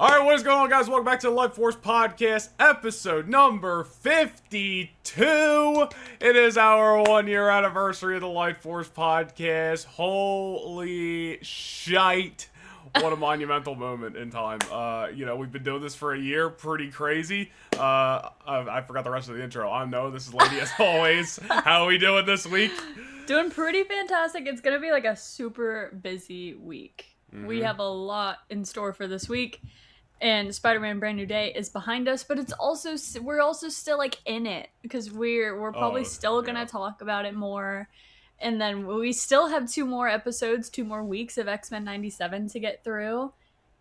Alright, what is going on, guys? Welcome back to the Lightforce Podcast, episode number 52. It is our 1-year anniversary of the Lightforce Podcast. Holy shite. What a monumental moment in time. We've been doing this for a year. Pretty crazy. I forgot the rest of the intro. I'm Noah. This is Laney as always. How are we doing this week? Doing pretty fantastic. It's going to be like a super busy week. We have a lot in store for this week. And Spider-Man Brand New Day is behind us, but we're also still like in it because we're probably still gonna talk about it more, and then we still have 2 more weeks of X-Men 97 to get through,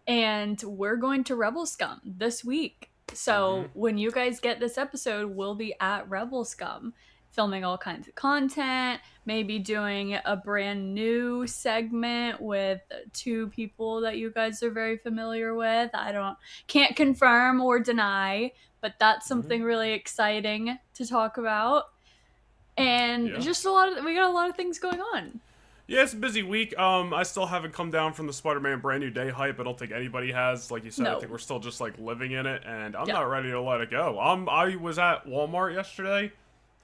and we're going to Rebel Scum this week. So when you guys get this episode, we'll be at Rebel Scum, filming all kinds of content, maybe doing a brand new segment with 2 people that you guys are very familiar with. Can't confirm or deny, but that's something really exciting to talk about. And just we got a lot of things going on. Yeah, it's a busy week. I still haven't come down from the Spider-Man Brand New Day hype. I don't think anybody has. Like you said, I think we're still just like living in it, and I'm not ready to let it go. I was at Walmart yesterday,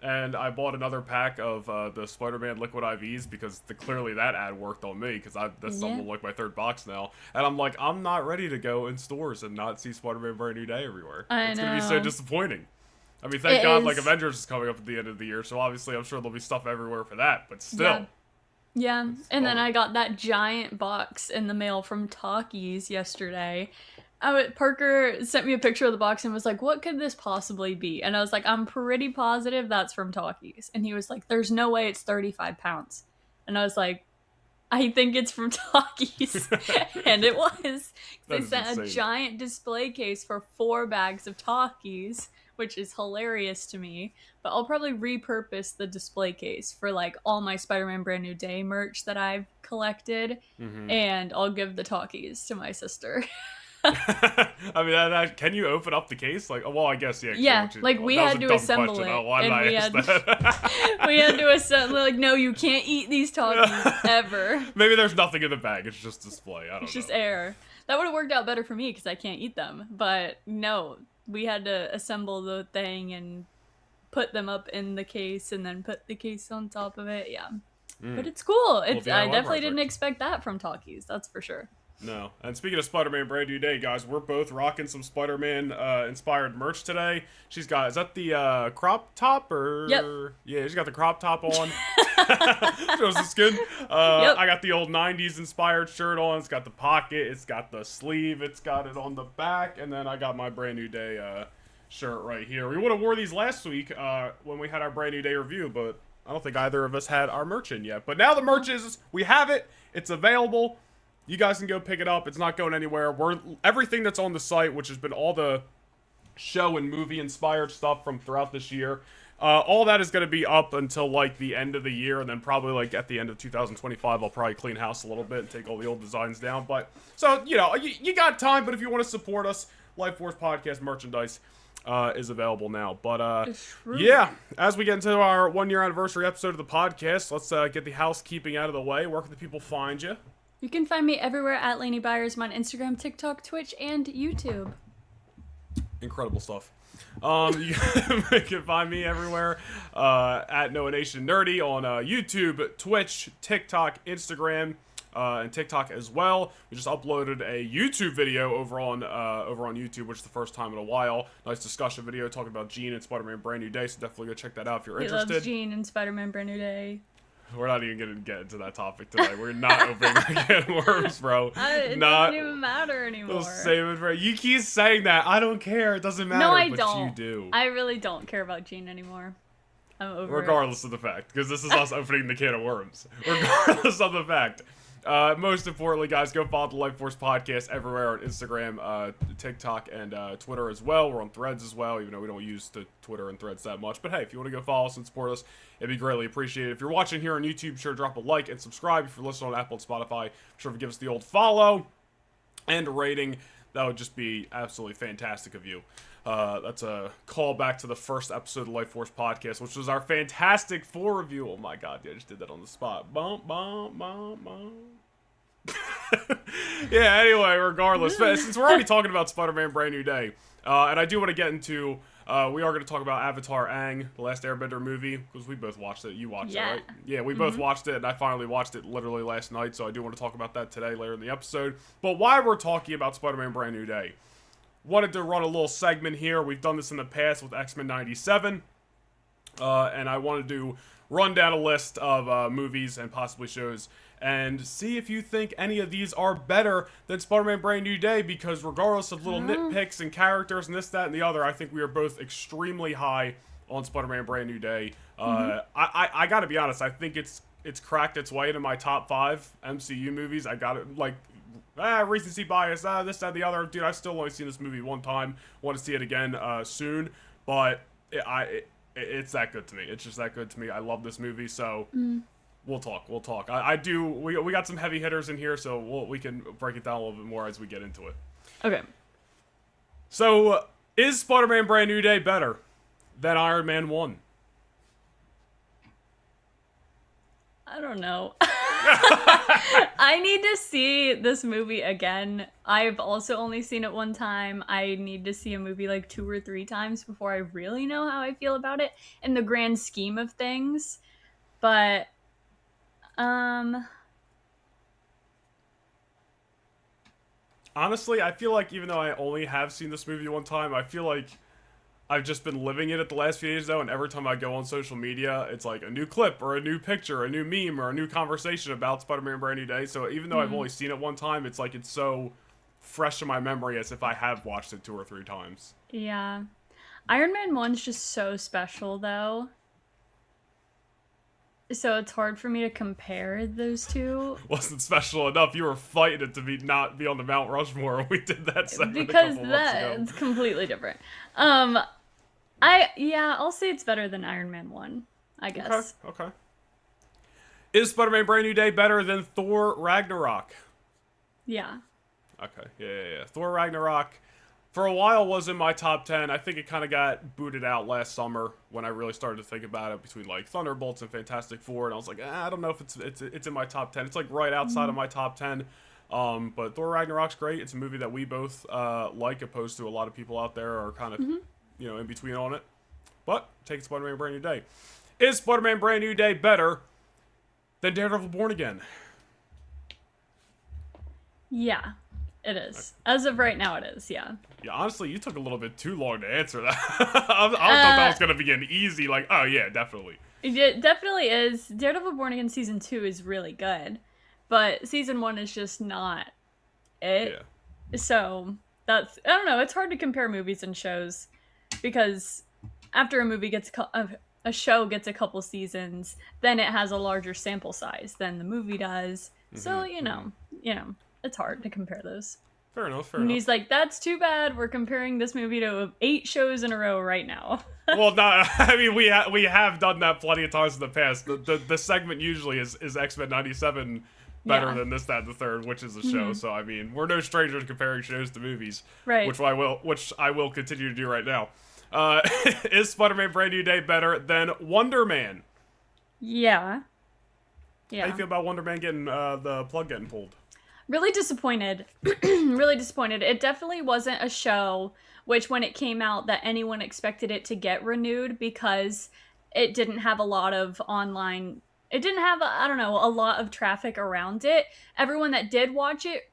and I bought another pack of the Spider-Man Liquid IVs because clearly that ad worked on me because that's something like my 3rd box now. And I'm like, I'm not ready to go in stores and not see Spider-Man Brand New Day everywhere. It's going to be so disappointing. I mean, thank God, like, Avengers is coming up at the end of the year, so obviously I'm sure there'll be stuff everywhere for that, but still. Yeah. And then I got that giant box in the mail from Talkies yesterday. Parker sent me a picture of the box and was like, what could this possibly be? And I was like, I'm pretty positive that's from Talkies. And he was like, there's no way it's 35 pounds. And I was like, I think it's from Talkies. And it was. They sent a giant display case for 4 bags of Talkies, which is hilarious to me. But I'll probably repurpose the display case for like all my Spider-Man Brand New Day merch that I've collected. And I'll give the Talkies to my sister. I mean, can you open up the case? Like, well, I guess, yeah. Yeah, like, we had to assemble it. Why did I ask that? We had to assemble, like, no, you can't eat these Talkies, ever. Maybe there's nothing in the bag, it's just display, I don't know. It's just air. That would have worked out better for me, because I can't eat them. But, no, we had to assemble the thing and put them up in the case, and then put the case on top of it, But it's cool. I definitely didn't expect that from Talkies, that's for sure. No. And speaking of Spider-Man Brand New Day, guys, we're both rocking some Spider-Man inspired merch today. She's got, is that the crop top or? Yep. Yeah, she's got the crop top on. Shows the skin. I got the old 90s inspired shirt on. It's got the pocket. It's got the sleeve. It's got it on the back. And then I got my Brand New Day shirt right here. We would have wore these last week when we had our Brand New Day review, but I don't think either of us had our merch in yet. But now the merch is, we have it. It's available. You guys can go pick it up. It's not going anywhere. Everything that's on the site, which has been all the show and movie inspired stuff from throughout this year, all that is going to be up until like the end of the year, and then probably like at the end of 2025, I'll probably clean house a little bit and take all the old designs down. But so you got time. But if you want to support us, Lightforce Podcast merchandise is available now. But yeah, as we get into our 1-year anniversary episode of the podcast, let's get the housekeeping out of the way. Where can the people find you? You can find me everywhere at Laney Byers on Instagram, TikTok, Twitch, and YouTube. Incredible stuff. You can find me everywhere at Noah Nation Nerdy on YouTube, Twitch, TikTok, Instagram, and TikTok as well. We just uploaded a YouTube video over on YouTube, which is the first time in a while. Nice discussion video talking about Jean and Spider-Man Brand New Day, so definitely go check that out if you're interested. He loves Jean and Spider-Man Brand New Day. We're not even going to get into that topic today. We're not opening a can of worms, bro. It doesn't even matter anymore. Save it for you. Keep saying that. I don't care. It doesn't matter. No, I but don't. You do. I really don't care about Jean anymore. I'm over Regardless of the fact, because this is us opening the can of worms. Regardless of the fact. Most importantly, guys, go follow the Lightforce Podcast everywhere on Instagram, TikTok, and Twitter as well. We're on Threads as well, even though we don't use the Twitter and Threads that much. But hey, if you want to go follow us and support us, it'd be greatly appreciated. If you're watching here on YouTube, be sure to drop a like and subscribe. If you're listening on Apple and Spotify, be sure to give us the old follow and a rating. That would just be absolutely fantastic of you. That's a callback to the first episode of the Lightforce Podcast, which was our Fantastic Four review. Oh my god, I just did that on the spot. Bum, bum, bum, bum. Yeah, anyway, regardless, since we're already talking about Spider-Man Brand New Day, and I do want to get into, we are going to talk about Avatar Aang, the Last Airbender movie, because we both watched it. You watched it, right? Yeah, we both watched it, and I finally watched it literally last night, so I do want to talk about that today, later in the episode. But while we're talking about Spider-Man Brand New Day, wanted to run a little segment here. We've done this in the past with X-Men 97, and I wanted to run down a list of movies and possibly shows and see if you think any of these are better than Spider-Man Brand New Day, because regardless of little nitpicks and characters and this, that, and the other, I think we are both extremely high on Spider-Man Brand New Day. I gotta be honest, I think it's cracked its way into my top 5 MCU movies. I got it, like, recency bias, this, that, and the other. Dude, I've still only seen this movie one time. Want to see it again soon, but it's that good to me. It's just that good to me. I love this movie, so... We'll talk. We got some heavy hitters in here, so we can break it down a little bit more as we get into it. Okay. So, is Spider-Man Brand New Day better than Iron Man 1? I don't know. I need to see this movie again. I've also only seen it one time. I need to see a movie like 2 or 3 times before I really know how I feel about it in the grand scheme of things. But... honestly, I feel like even though I only have seen this movie one time, I feel like I've just been living it the last few days though, and every time I go on social media, it's like a new clip or a new picture, a new meme, or a new conversation about Spider-Man Brand New Day. So even though I've only seen it one time, it's like it's so fresh in my memory as if I have watched it 2 or 3 times. Yeah. Iron Man 1's just so special though. So it's hard for me to compare those two. Wasn't special enough. You were fighting it to not be on the Mount Rushmore when we did that segment because a couple months ago. That's completely different. I'll say it's better than Iron Man 1, I guess. Okay. Is Spider-Man Brand New Day better than Thor Ragnarok? Yeah. Okay. Yeah. Thor Ragnarok, for a while, was in my top 10. I think it kind of got booted out last summer when I really started to think about it between like Thunderbolts and Fantastic Four, and I was like, I don't know if it's in my top 10. It's like right outside of my top 10. But Thor Ragnarok's great. It's a movie that we both like, opposed to a lot of people out there are kind of in between on it. But take Spider-Man Brand New Day. Is Spider-Man Brand New Day better than Daredevil Born Again? Yeah. It is. As of right now, it is, yeah. Yeah, honestly, you took a little bit too long to answer that. I thought that was going to be an easy, like, oh yeah, definitely. It definitely is. Daredevil Born Again Season 2 is really good. But Season 1 is just not it. Yeah. So, I don't know, it's hard to compare movies and shows. Because after a movie gets, a show gets a couple seasons, then it has a larger sample size than the movie does. So, you know, it's hard to compare those. Fair enough. And he's like, that's too bad. We're comparing this movie to 8 shows in a row right now. Well, I mean, we have done that plenty of times in the past. The segment usually is X-Men 97 better than this, that, and the third, which is a show. So, I mean, we're no strangers comparing shows to movies. Right. Which I will continue to do right now. Is Spider-Man Brand New Day better than Wonder Man? Yeah. How do you feel about Wonder Man getting the plug getting pulled? Really disappointed. Really disappointed. It definitely wasn't a show which, when it came out, that anyone expected it to get renewed, because it didn't have a lot of online... It didn't have, a lot of traffic around it. Everyone that did watch it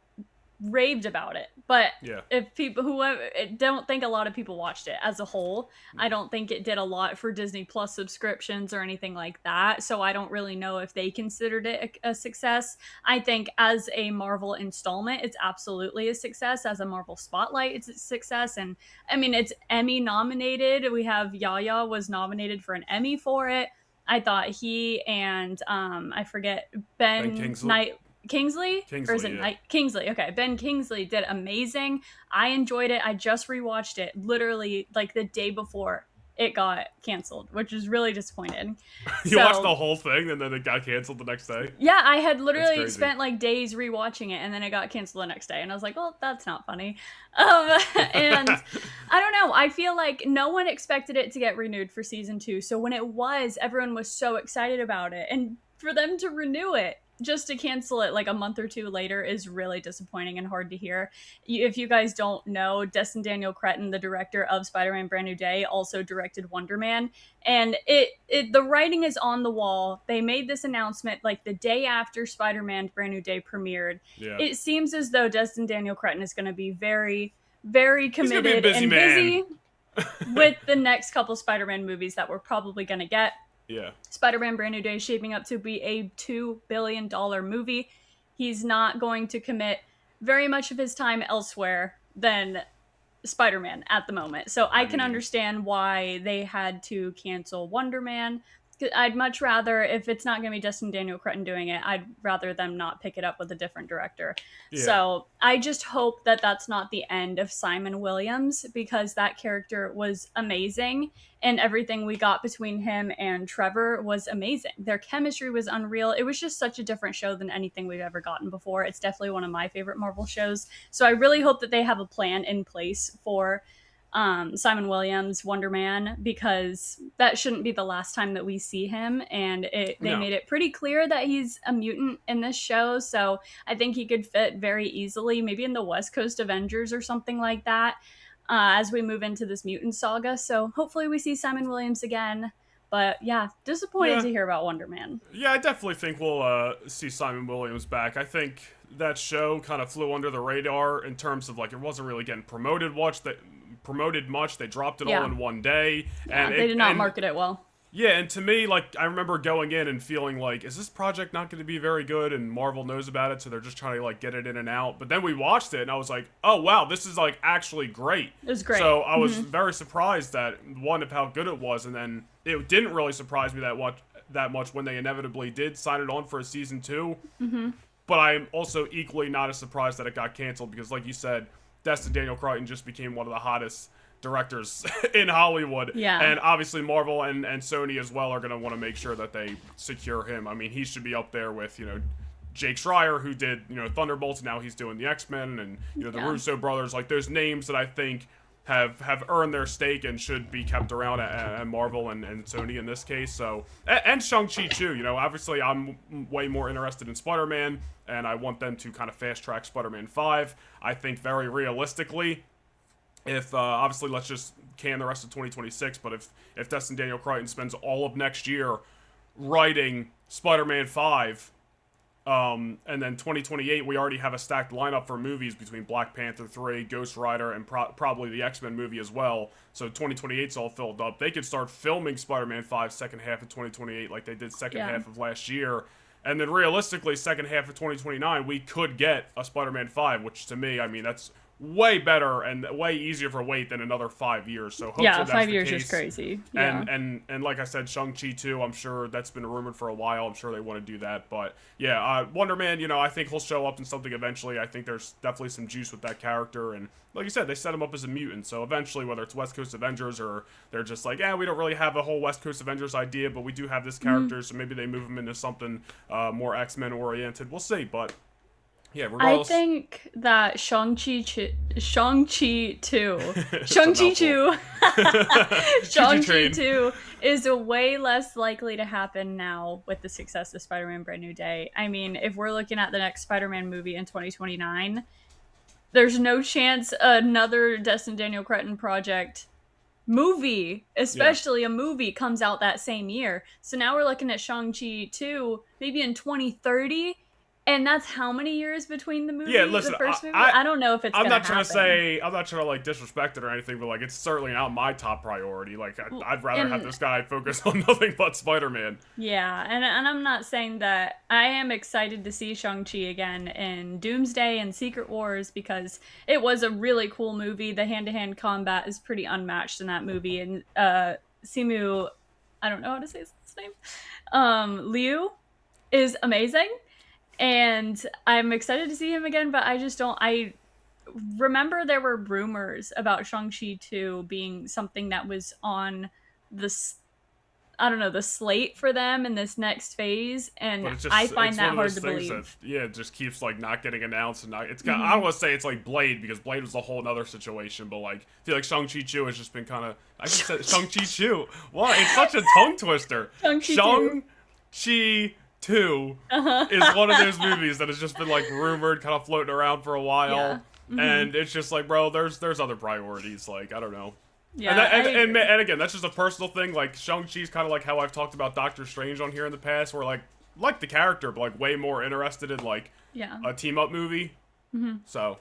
raved about it. But if people don't think a lot of people watched it as a whole. I don't think it did a lot for Disney Plus subscriptions or anything like that. So I don't really know if they considered it a success. I think as a Marvel installment, it's absolutely a success. As a Marvel Spotlight, it's a success. And I mean, it's Emmy nominated. We have Yaya was nominated for an Emmy for it. I thought he and I forget Ben Kingsley? Or is it Kingsley? Okay, Ben Kingsley did amazing. I enjoyed it. I just rewatched it literally like the day before it got canceled, which is really disappointing. You watched the whole thing and then it got canceled the next day? Yeah, I had literally spent like days rewatching it, and then it got canceled the next day, and I was like, well, that's not funny. And I don't know, I feel like no one expected it to get renewed for season 2, so when it was, everyone was so excited about it, and for them to renew it just to cancel it like a month or two later is really disappointing and hard to hear. If you guys don't know, Destin Daniel Cretton, the director of Spider-Man Brand New Day, also directed Wonder Man. And the writing is on the wall. They made this announcement like the day after Spider-Man Brand New Day premiered. Yeah. It seems as though Destin Daniel Cretton is going to be very, very committed busy and man. busy with the next couple Spider-Man movies that we're probably going to get. Yeah. Spider-Man Brand New Day is shaping up to be a $2 billion movie. He's not going to commit very much of his time elsewhere than Spider-Man at the moment. So I can understand why they had to cancel Wonder Man. I'd much rather, if it's not going to be Destin Daniel Cretton doing it, I'd rather them not pick it up with a different director. Yeah. So I just hope that that's not the end of Simon Williams, because that character was amazing, and everything we got between him and Trevor was amazing. Their chemistry was unreal. It was just such a different show than anything we've ever gotten before. It's definitely one of my favorite Marvel shows. So I really hope that they have a plan in place for Simon Williams, Wonder Man, because that shouldn't be the last time that we see him. And they made it pretty clear that he's a mutant in this show. So I think he could fit very easily, maybe in the West Coast Avengers or something like that, as we move into this mutant saga. So hopefully we see Simon Williams again. But yeah, disappointed to hear about Wonder Man. Yeah, I definitely think we'll see Simon Williams back. I think that show kind of flew under the radar in terms of like it wasn't really getting promoted much. They dropped it all in one day. Yeah, and they did not market it well. Yeah, and to me, like, I remember going in and feeling like, is this project not going to be very good? And Marvel knows about it, so they're just trying to, like, get it in and out. But then we watched it, and I was like, oh, wow, this is, like, actually great. It was great. So I was very surprised that, one, of how good it was, and then it didn't really surprise me that much when they inevitably did sign it on for a season 2. Mm-hmm. But I'm also equally not as surprised that it got canceled, because, like you said, Destin Daniel Cretton just became one of the hottest directors in Hollywood. Yeah. And obviously Marvel and Sony as well are going to want to make sure that they secure him. I mean, he should be up there with, Jake Schreier, who did, Thunderbolts, and now he's doing the X-Men, and, the Russo brothers. Like, those names that I think have earned their stake and should be kept around at Marvel and Sony in this case. So, and Shang-Chi too. Obviously I'm way more interested in Spider-Man, and I want them to kind of fast-track Spider-Man 5. I think very realistically, if obviously let's just can the rest of 2026, but if Destin Daniel Cretton spends all of next year writing Spider-Man 5, and then 2028 we already have a stacked lineup for movies between Black Panther 3, Ghost Rider, and probably the X-Men movie as well. So 2028's all filled up. They could start filming Spider-Man 5 second half of 2028 like they did second half of last year. And then realistically, second half of 2029, we could get a Spider-Man 5, which to me, I mean, that's way better and way easier for wait than another 5 years. So hopefully that's 5 years the case. Is crazy. Yeah. And like I said, Shang-Chi too, I'm sure that's been rumored for a while. I'm sure they want to do that. But yeah, Wonder Man, I think he'll show up in something eventually. I think there's definitely some juice with that character. And like you said, they set him up as a mutant. So eventually, whether it's West Coast Avengers or they're just like, we don't really have a whole West Coast Avengers idea, but we do have this character. So maybe they move him into something more X-Men oriented. We'll see. But yeah, regardless. I think that Shang-Chi 2 Shang-Chi 2 is way less likely to happen now with the success of Spider-Man Brand New Day. I mean, if we're looking at the next Spider-Man movie in 2029, there's no chance another Destin Daniel Cretton project movie, especially a movie, comes out that same year. So now we're looking at Shang-Chi 2 maybe in 2030. And that's how many years between the movie? Yeah, listen, the first movie? I don't know if it's. I'm not trying to like disrespect it or anything, but like it's certainly not my top priority. Like I'd rather have this guy focus on nothing but Spider-Man. Yeah, and I'm not saying that. I am excited to see Shang-Chi again in Doomsday and Secret Wars, because it was a really cool movie. The hand-to-hand combat is pretty unmatched in that movie, and Simu, I don't know how to say his name, Liu, is amazing. And I'm excited to see him again, but I remember there were rumors about Shang-Chi 2 being something that was on the slate for them in this next phase, and I find that hard to believe. It just keeps like not getting announced, and it's kind of, I don't want to say it's like Blade, because Blade was a whole other situation, but like I feel like Shang-Chi 2 has just been kind of, I just said Shang-Chi 2. Why? It's such a tongue twister. Shang-Chi 2 Uh-huh. is one of those movies that has just been like rumored, kind of floating around for a Yeah. while, Mm-hmm. and it's just like, bro, there's other priorities. Like, I don't know. Yeah, And, that, I agree. and again, that's just a personal thing. Like, Shang-Chi's kind of like how I've talked about Doctor Strange on here in the past, where like the character, but like way more interested in like Yeah. a team up movie. Mm-hmm. So,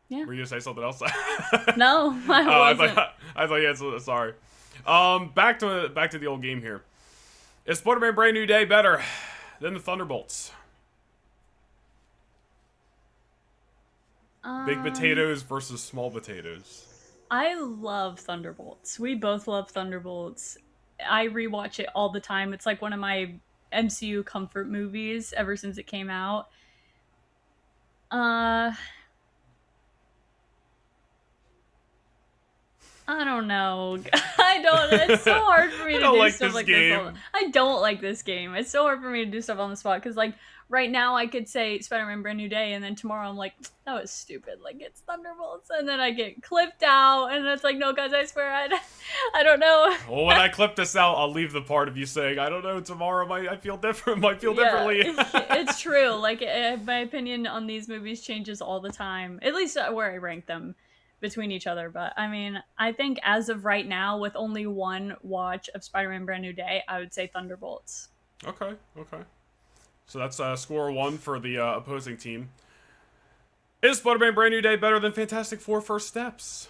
Yeah. were you gonna say something else? No, I wasn't. I thought yeah. Sorry. Back to the old game here. Is Spider-Man Brand New Day better than the Thunderbolts? Big potatoes versus small potatoes. I love Thunderbolts. We both love Thunderbolts. I rewatch it all the time. It's like one of my MCU comfort movies ever since it came out. Uh I don't know. I don't. It's so hard for me I to don't do like stuff this like game. this. I don't like this game. It's so hard for me to do stuff on the spot because, like, right now I could say Spider-Man Brand New Day, and then tomorrow I'm like, that was stupid. Like, it's Thunderbolts, and then I get clipped out, and it's like, no, guys, I swear, I don't know. Well, when I clip this out, I'll leave the part of you saying, I don't know, tomorrow I feel different. Might feel differently. It's true. Like, my opinion on these movies changes all the time. At least where I rank them between each other. But I mean, I think as of right now, with only one watch of Spider-Man Brand New Day, I would say Thunderbolts. Okay. So that's score 1 for the opposing team. Is Spider-Man Brand New Day better than Fantastic Four First Steps?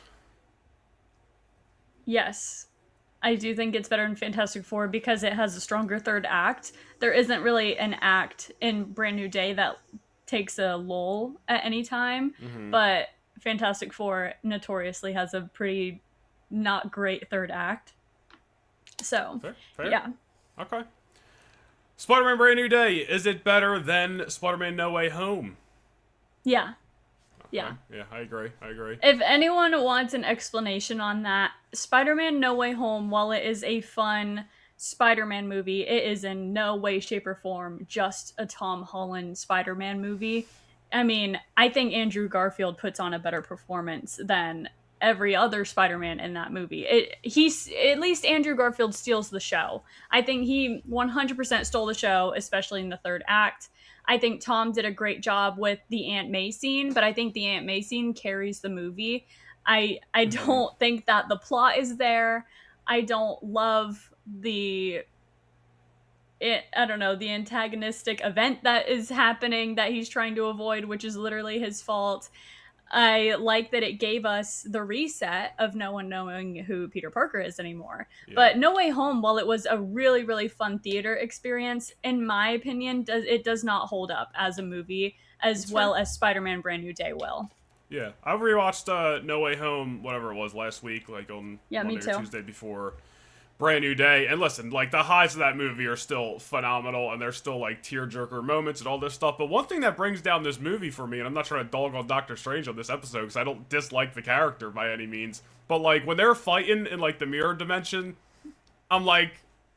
Yes. I do think it's better in Fantastic Four because it has a stronger third act. There isn't really an act in Brand New Day that takes a lull at any time, but Fantastic Four notoriously has a pretty not great third act. So, Fair. yeah. Okay. Spider-Man Brand New Day, is it better than Spider-Man No Way Home? Yeah. Yeah. Okay. Yeah, I agree. If anyone wants an explanation on that, Spider-Man No Way Home, while it is a fun Spider-Man movie, it is in no way, shape, or form just a Tom Holland Spider-Man movie. I mean, I think Andrew Garfield puts on a better performance than every other Spider-Man in that movie. He's at least Andrew Garfield steals the show. I think he 100% stole the show, especially in the third act. I think Tom did a great job with the Aunt May scene, but I think the Aunt May scene carries the movie. I don't think that the plot is there. I don't love the antagonistic event that is happening that he's trying to avoid, which is literally his fault. I like that it gave us the reset of no one knowing who Peter Parker is anymore. Yeah. But No Way Home, while it was a really, really fun theater experience, in my opinion, does not hold up as a movie as well as Spider-Man Brand New Day will. Yeah, I rewatched No Way Home, whatever it was, last week, like on Monday or Tuesday before Brand New Day. And listen, like, the highs of that movie are still phenomenal, and there's still, like, tearjerker moments and all this stuff. But one thing that brings down this movie for me, and I'm not trying to dog on Doctor Strange on this episode, because I don't dislike the character by any means, but, like, when they're fighting in, like, the mirror dimension, I'm like,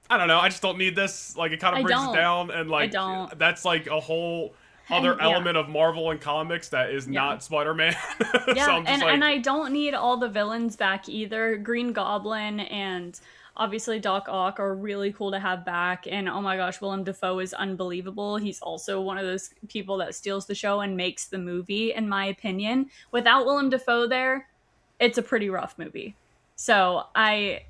I don't know, I just don't need this. Like, it kind of brings it down, and, like, that's, like, a whole other element of Marvel and comics that is not Spider-Man. Yeah, so and I don't need all the villains back either. Green Goblin and obviously Doc Ock are really cool to have back, and oh my gosh, Willem Dafoe is unbelievable. He's also one of those people that steals the show and makes the movie, in my opinion. Without Willem Dafoe there, it's a pretty rough movie. So I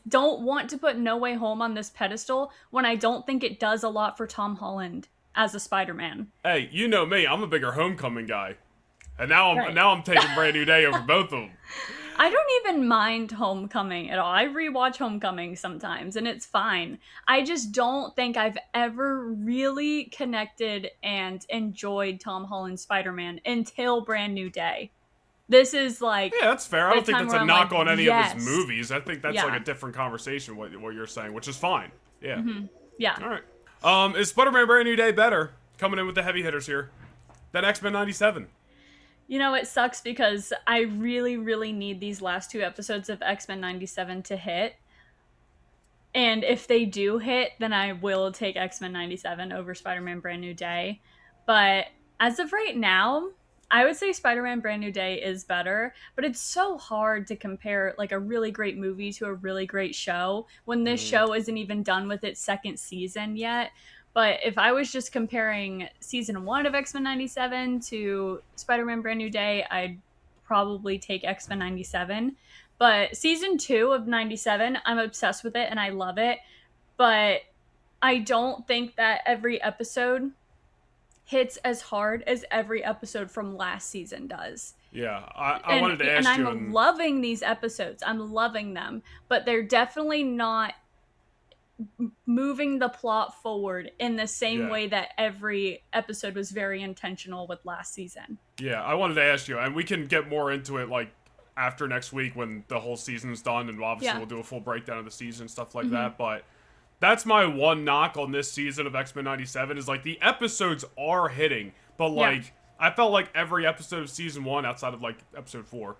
don't want to put No Way Home on this pedestal when I don't think it does a lot for Tom Holland as a Spider-Man. Hey, you know me, I'm a bigger Homecoming guy. And now I'm taking Brand New Day over both of them. I don't even mind Homecoming at all. I rewatch Homecoming sometimes, and it's fine. I just don't think I've ever really connected and enjoyed Tom Holland's Spider-Man until Brand New Day. This is like... Yeah, that's fair. I don't think that's a knock on any of his movies. I think that's like a different conversation, what you're saying, which is fine. Yeah. Mm-hmm. Yeah. All right. Is Spider-Man Brand New Day better, coming in with the heavy hitters here, than X-Men 97? You know, it sucks because I really, really need these last 2 episodes of X-Men 97 to hit. And if they do hit, then I will take X-Men 97 over Spider-Man Brand New Day. But as of right now, I would say Spider-Man Brand New Day is better, but it's so hard to compare like a really great movie to a really great show when this Mm. show isn't even done with its second season yet. But if I was just comparing season 1 of X-Men 97 to Spider-Man Brand New Day, I'd probably take X-Men 97. But season 2 of 97, I'm obsessed with it and I love it, but I don't think that every episode hits as hard as every episode from last season does. Yeah, I wanted to And ask you. I'm loving these episodes. I'm loving them, but they're definitely not moving the plot forward in the same way that every episode was very intentional with last season. Yeah, I wanted to ask you, and we can get more into it like after next week when the whole season's done, and obviously we'll do a full breakdown of the season, stuff like that. But that's my one knock on this season of X-Men 97 is like the episodes are hitting, but like I felt like every episode of season 1 outside of like episode 4,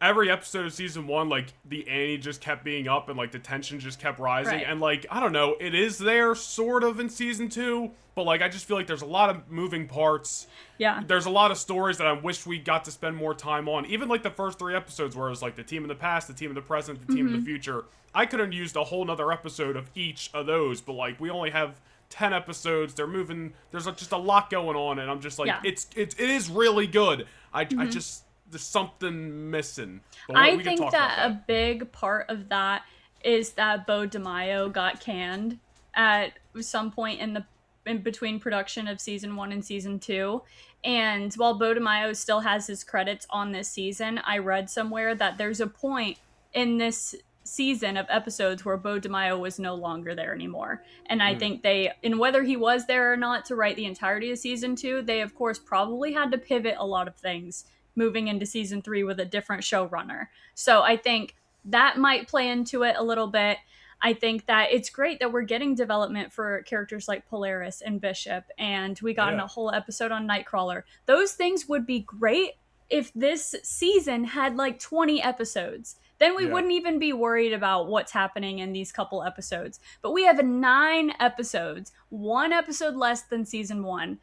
every episode of season 1, like the Annie just kept being up and like the tension just kept rising, and like I don't know, it is there sort of in season 2, but like I just feel like there's a lot of moving parts. There's a lot of stories that I wish we got to spend more time on. Even like the first 3 episodes where it was like the team in the past, the team in the present, the team in the future. I could have used a whole nother episode of each of those, but like we only have 10 episodes. They're moving. There's just a lot going on, and I'm just like, it is really good. I just there's something missing. But I think that a big part of that is that Beau DeMaio got canned at some point in between production of season 1 and season 2. And while Beau DeMaio still has his credits on this season, I read somewhere that there's a point in this season of episodes where Beau DeMaio was no longer there anymore. And I think and whether he was there or not to write the entirety of season 2, they of course probably had to pivot a lot of things moving into season 3 with a different showrunner. So I think that might play into it a little bit. I think that it's great that we're getting development for characters like Polaris and Bishop, and we got a whole episode on Nightcrawler. Those things would be great if this season had like 20 episodes. Then we wouldn't even be worried about what's happening in these couple episodes. But we have 9 episodes, 1 episode less than season 1.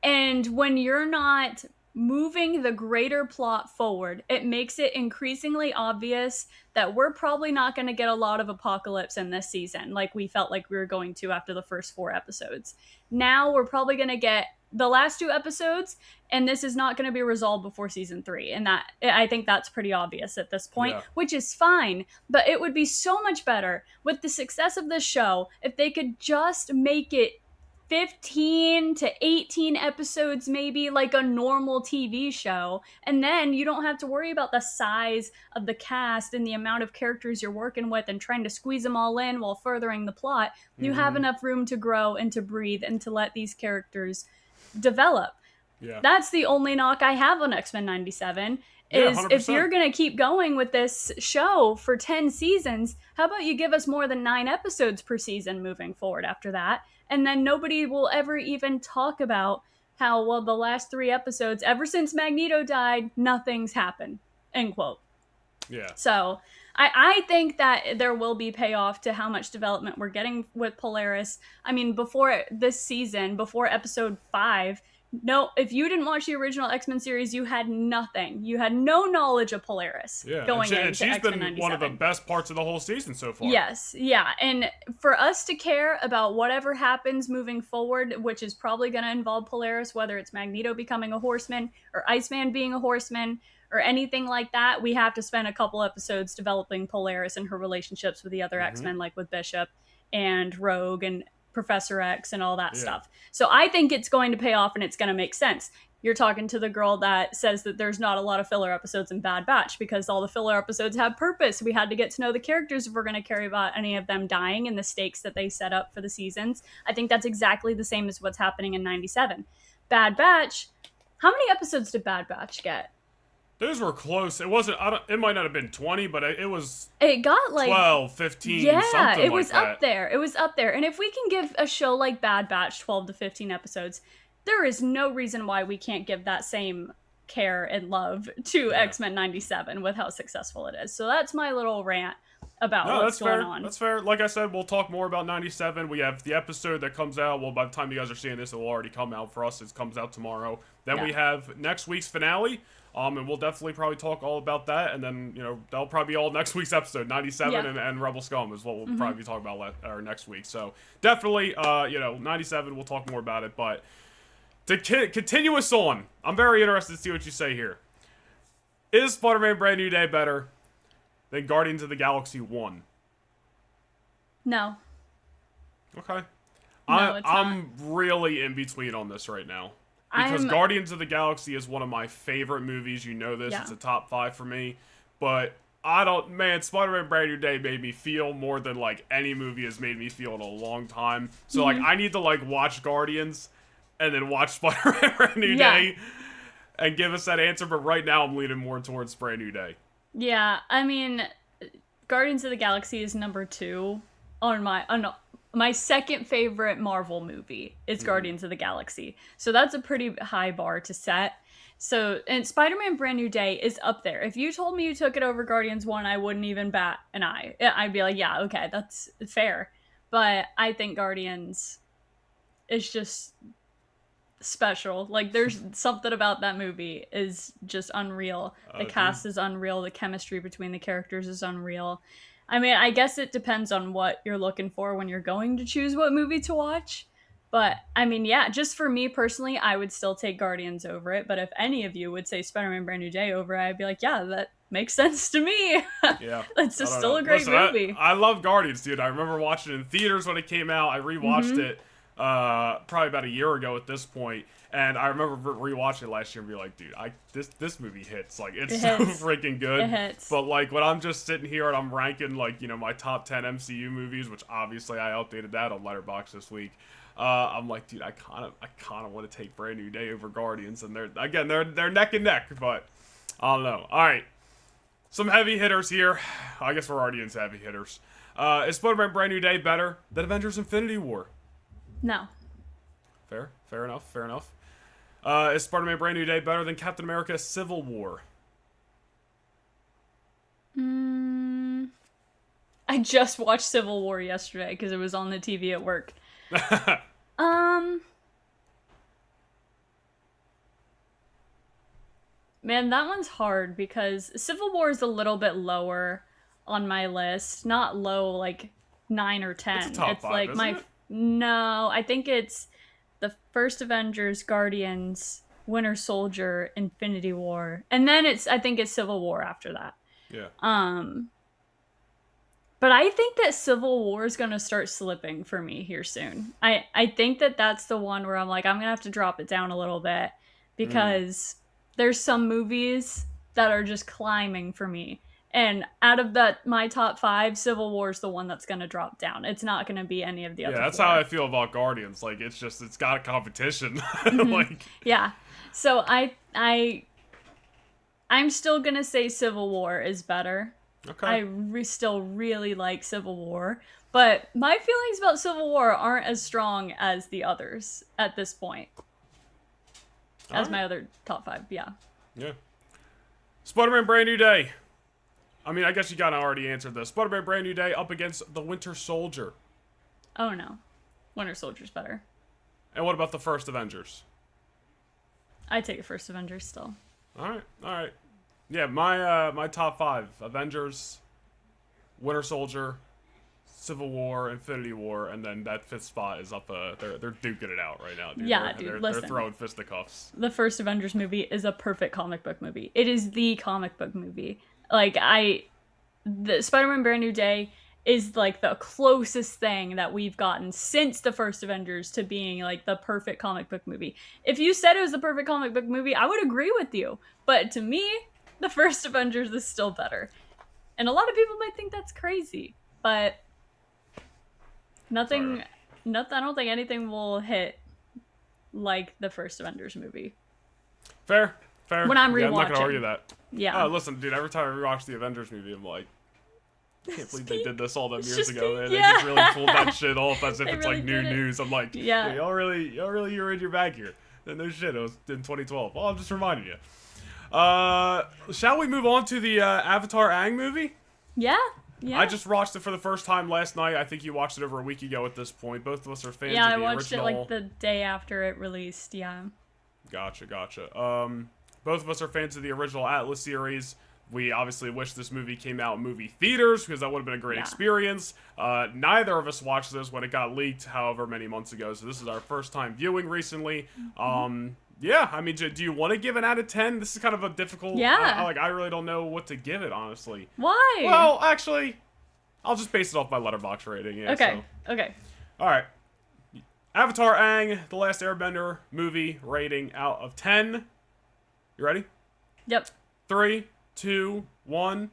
And when you're not moving the greater plot forward, it makes it increasingly obvious that we're probably not going to get a lot of Apocalypse in this season, like we felt like we were going to after the first 4 episodes. Now we're probably going to get the last 2 episodes, and this is not going to be resolved before season 3. And that, I think that's pretty obvious at this point, which is fine. But it would be so much better with the success of this show if they could just make it 15 to 18 episodes, maybe like a normal TV show. And then you don't have to worry about the size of the cast and the amount of characters you're working with and trying to squeeze them all in while furthering the plot. You have enough room to grow and to breathe and to let these characters develop. That's the only knock I have on X-Men 97. Is if you're going to keep going with this show for 10 seasons, how about you give us more than 9 episodes per season moving forward after that? And then nobody will ever even talk about how, well, the last 3 episodes, ever since Magneto died, nothing's happened. End quote. So I think that there will be payoff to how much development we're getting with Polaris. I mean, before this season, before episode 5, no, if you didn't watch the original X-Men series, you had nothing. You had no knowledge of Polaris going into X-Men 97. She's been one of the best parts of the whole season so far. Yes, yeah. And for us to care about whatever happens moving forward, which is probably going to involve Polaris, whether it's Magneto becoming a Horseman or Iceman being a Horseman or anything like that, we have to spend a couple episodes developing Polaris and her relationships with the other X-Men, like with Bishop and Rogue and Professor X and all that stuff. So I think it's going to pay off and it's going to make sense. You're talking to the girl that says that there's not a lot of filler episodes in Bad Batch because all the filler episodes have purpose. We had to get to know the characters if we're going to care about any of them dying and the stakes that they set up for the seasons. I think that's exactly the same as what's happening in 97. Bad Batch, how many episodes did Bad Batch get? Those were close. It wasn't, it might not have been 20, but it was. It got like 12, 15, yeah, something it was like that. up there. It was up there. And if we can give a show like Bad Batch 12 to 15 episodes, there is no reason why we can't give that same care and love to X-Men 97 with how successful it is. So that's my little rant about what's going on. That's fair. Like I said, we'll talk more about 97. We have the episode that comes out. Well, by the time you guys are seeing this, it will already come out for us. It comes out tomorrow. Then we have next week's finale. And we'll definitely probably talk all about that. And then, that'll probably be all next week's episode. 97 and Rebel Scum is what we'll probably be talking about next week. So definitely, 97, we'll talk more about it. But to continue us on, I'm very interested to see what you say here. Is Spider-Man Brand New Day better than Guardians of the Galaxy 1? No. Okay. No, I'm really in between on this right now. Because Guardians of the Galaxy is one of my favorite movies. You know this. Yeah. It's a top 5 for me. But Spider-Man Brand New Day made me feel more than, any movie has made me feel in a long time. So, I need to, watch Guardians and then watch Spider-Man Brand New Day and give us that answer. But right now, I'm leaning more towards Brand New Day. Yeah, I mean, Guardians of the Galaxy is number 2 on my second favorite Marvel movie is Guardians of the Galaxy. So that's a pretty high bar to set. So, and Spider-Man Brand New Day is up there. If you told me you took it over Guardians 1, I wouldn't even bat an eye. I'd be like, yeah, okay, that's fair. But I think Guardians is just special. There's something about that movie is just unreal. The cast is unreal. The chemistry between the characters is unreal. I mean, I guess it depends on what you're looking for when you're going to choose what movie to watch. But, I mean, yeah, just for me personally, I would still take Guardians over it. But if any of you would say Spider-Man Brand New Day over it, I'd be like, yeah, that makes sense to me. Yeah. It's just still a great movie. I love Guardians, dude. I remember watching it in theaters when it came out. I rewatched it probably about a year ago at this point. And I remember rewatching it last year and be like, dude, this movie hits. It's so freaking good. It hits. But, when I'm just sitting here and I'm ranking, my top 10 MCU movies, which obviously I updated that on Letterboxd this week, I'm like, dude, I kind of want to take Brand New Day over Guardians. And they're neck and neck, but I don't know. All right. Some heavy hitters here. I guess we're already into heavy hitters. Is Spider-Man Brand New Day better than Avengers Infinity War? No. Fair enough. Is Spider-Man Brand New Day better than Captain America Civil War? I just watched Civil War yesterday because it was on the TV at work. Man, that one's hard because Civil War is a little bit lower on my list. Not low, 9 or 10. It's a top 5, isn't it? No, I think it's the first Avengers, Guardians, Winter Soldier, Infinity War, and then I think it's Civil War after that. Yeah. But I think that Civil War is going to start slipping for me here soon. I think that's the one where I'm like, I'm going to have to drop it down a little bit because there's some movies that are just climbing for me. And out of my top 5, Civil War is the one that's going to drop down. It's not going to be any of the other 4. Yeah, that's how I feel about Guardians. It's got a competition. Yeah. So I'm still going to say Civil War is better. Okay. I still really like Civil War. But my feelings about Civil War aren't as strong as the others at this point. As my other top 5, yeah. Yeah. Spider-Man Brand New Day. I mean, I guess you kind of already answered this. Spider-Man Brand New Day up against the Winter Soldier. Oh, no. Winter Soldier's better. And what about the first Avengers? I take it first Avengers still. All right. Yeah, my top 5. Avengers, Winter Soldier, Civil War, Infinity War, and then that 5th spot is up. They're duking it out right now, dude. Yeah, dude, listen. They're throwing fisticuffs. The first Avengers movie is a perfect comic book movie. It is the comic book movie. The Spider-Man Brand New Day is the closest thing that we've gotten since the first Avengers to being the perfect comic book movie. If you said it was the perfect comic book movie, I would agree with you. But to me, the first Avengers is still better. And a lot of people might think that's crazy, but I don't think anything will hit like the first Avengers movie. Fair. When I'm rewatching. I'm not gonna argue that. Yeah. Listen, dude, every time I rewatch the Avengers movie, I'm like, I can't believe they did this all them years ago. Yeah. They just really pulled that shit off as if it's really new news. I'm like, yeah, y'all really you're in your bag here. No shit, it was in 2012. Well, I'm just reminding you. Shall we move on to the Avatar Aang movie? Yeah. Yeah. I just watched it for the first time last night. I think you watched it over a week ago at this point. Both of us are fans of the original. Yeah, I watched it like the day after it released, yeah. Gotcha. Both of us are fans of the original Atlas series. We obviously wish this movie came out in movie theaters because that would have been a great experience. Neither of us watched this when it got leaked however many months ago, so this is our first time viewing recently. Yeah, I mean, do you want to give it out of 10? This is kind of a difficult... Yeah. I really don't know what to give it, honestly. Why? Well, actually, I'll just base it off my Letterboxd rating. Yeah, okay. All right. Avatar Aang, The Last Airbender movie rating out of 10. You ready? Yep. 3, 2, 1.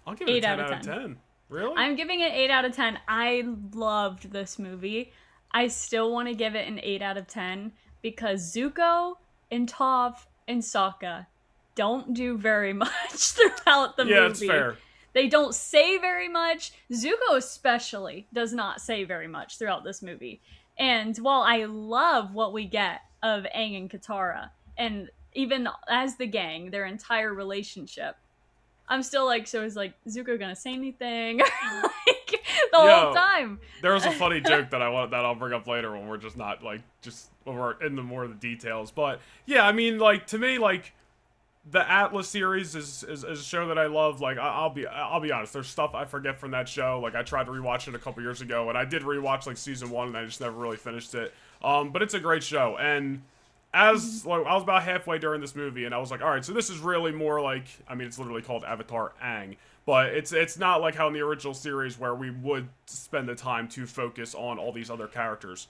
I'll give it 8 a 10 out of 10. Really? I'm giving it 8 out of 10. I loved this movie. I still want to give it an 8 out of 10 because Zuko and Toph and Sokka don't do very much throughout the movie. Yeah, it's fair. They don't say very much. Zuko especially does not say very much throughout this movie. And while I love what we get of Aang and Katara, and even as the gang, their entire relationship, I'm still like, so is like Zuko gonna say anything? Like the whole time. There was a funny joke that I'll bring up later when we're just not like when we're in the more of the details. But yeah, I mean, like to me, like the Atlas series is a show that I love. Like I'll be honest, there's stuff I forget from that show. Like I tried to rewatch it a couple years ago, and I did rewatch like season 1, and I just never really finished it. But it's a great show, and as like I was about halfway during this movie, and I was like, all right, so this is really more like, I mean, it's literally called Avatar Aang, but it's not like how in the original series where we would spend the time to focus on all these other characters,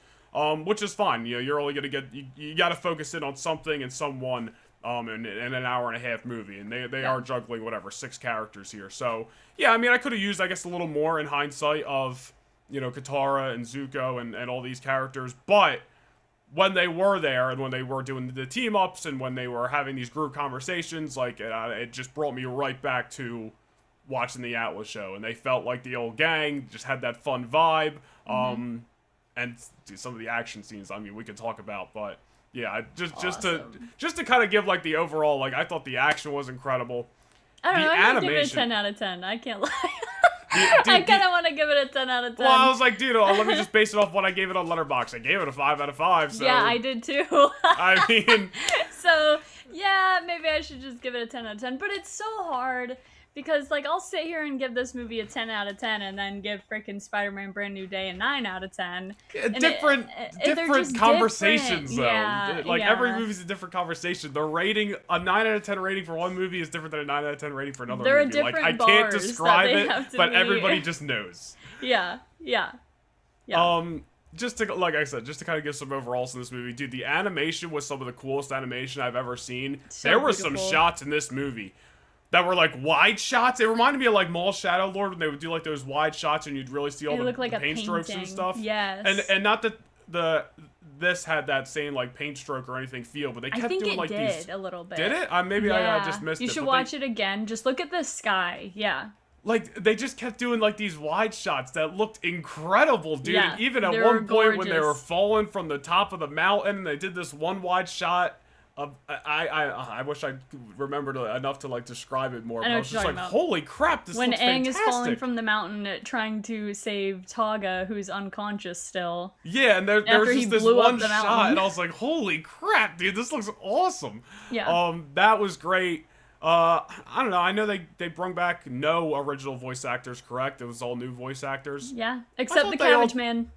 which is fine. You know, you're only gonna get you got to focus in on something and someone. In an hour and a half movie, and they are juggling whatever 6 characters here. So yeah, I mean, I could have used, I guess, a little more in hindsight of, you know, Katara and Zuko and all these characters, but when they were there and when they were doing the team ups and when they were having these group conversations, like it just brought me right back to watching the Atlas show, and they felt like the old gang, just had that fun vibe. And some of the action scenes, I mean, we could talk about, but. Yeah, just to kind of give like the overall, like I thought the action was incredible. I don't know, I'm gonna give it a 10 out of 10. I can't lie. I kind of want to give it a 10 out of 10. Well, I was like, dude, let me just base it off what I gave it on Letterboxd. I gave it a 5 out of 5. So, yeah, I did too. I mean, so yeah, maybe I should just give it a 10 out of 10. But it's so hard. Because, like, I'll sit here and give this movie a 10 out of 10 and then give frickin' Spider-Man Brand New Day a 9 out of 10. Different conversations, though. Yeah, like, every movie's a different conversation. The rating, a 9 out of 10 rating for one movie is different than a 9 out of 10 rating for another There movie. Are different like, I can't bars describe that they it, have to but meet. everybody just knows. Yeah. Just to, like I said, just to kind of give some overalls in this movie, dude, the animation was some of the coolest animation I've ever seen. So there were beautiful. some shots in this movie that were like wide shots. It reminded me of like Mall Shadow Lord when they would do like those wide shots and you'd really see all the like paint strokes and stuff. Yes. And not that this had that same like paint stroke or anything feel, but they kept doing like these. I think it did a little bit. Did it? Maybe I just missed it. You should watch it again. Just look at the sky. Yeah. Like, they just kept doing, like, these wide shots that looked incredible, dude. Yeah, and even at one point when they were falling from the top of the mountain, they did this one wide shot of... I wish I remembered enough to, like, describe it more. But I was just like, holy crap, this looks fantastic. When Aang is falling from the mountain trying to save Togga, who's unconscious still. Yeah, and there was just this one shot, and I was like, holy crap, dude, this looks awesome. Yeah. That was great. I don't know. I know they brought back no original voice actors, correct? It was all new voice actors. Yeah, except the Cabbage Man.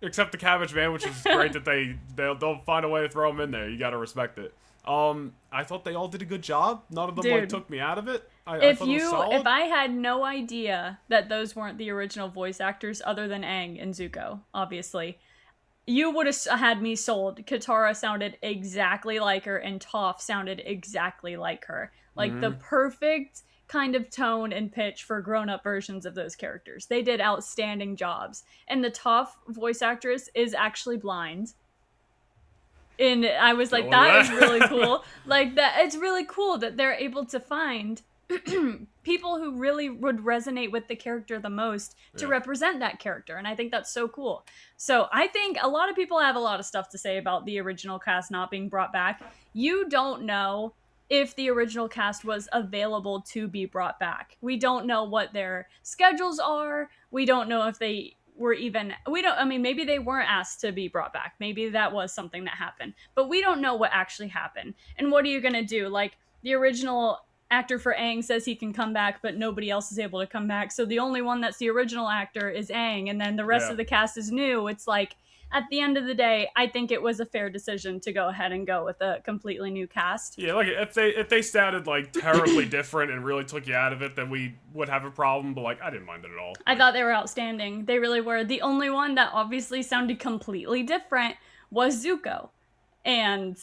Except the Cabbage Man, which is great that they'll find a way to throw him in there. You got to respect it. I thought they all did a good job. None of them like took me out of it. I thought it was solid. If I had no idea that those weren't the original voice actors, other than Aang and Zuko, obviously. You would have had me sold. Katara sounded exactly like her, and Toph sounded exactly like her. Like, the perfect kind of tone and pitch for grown-up versions of those characters. They did outstanding jobs. And the Toph voice actress is actually blind. And I was like, that is really cool. Like, that it's really cool that they're able to find people who really would resonate with the character the most to represent that character. And I think that's so cool. So I think a lot of people have a lot of stuff to say about the original cast not being brought back. You don't know if the original cast was available to be brought back. We don't know what their schedules are. We don't know if they were even, maybe they weren't asked to be brought back. Maybe that was something that happened. But we don't know what actually happened. And what are you going to do? Like, the original actor for Aang says he can come back, but nobody else is able to come back. So the only one that's the original actor is Aang, and then the rest of the cast is new. It's like, at the end of the day, I think it was a fair decision to go ahead and go with a completely new cast. Yeah, like if they sounded like terribly different and really took you out of it, then we would have a problem. But like, I didn't mind it at all. I thought they were outstanding. They really were. The only one that obviously sounded completely different was Zuko, and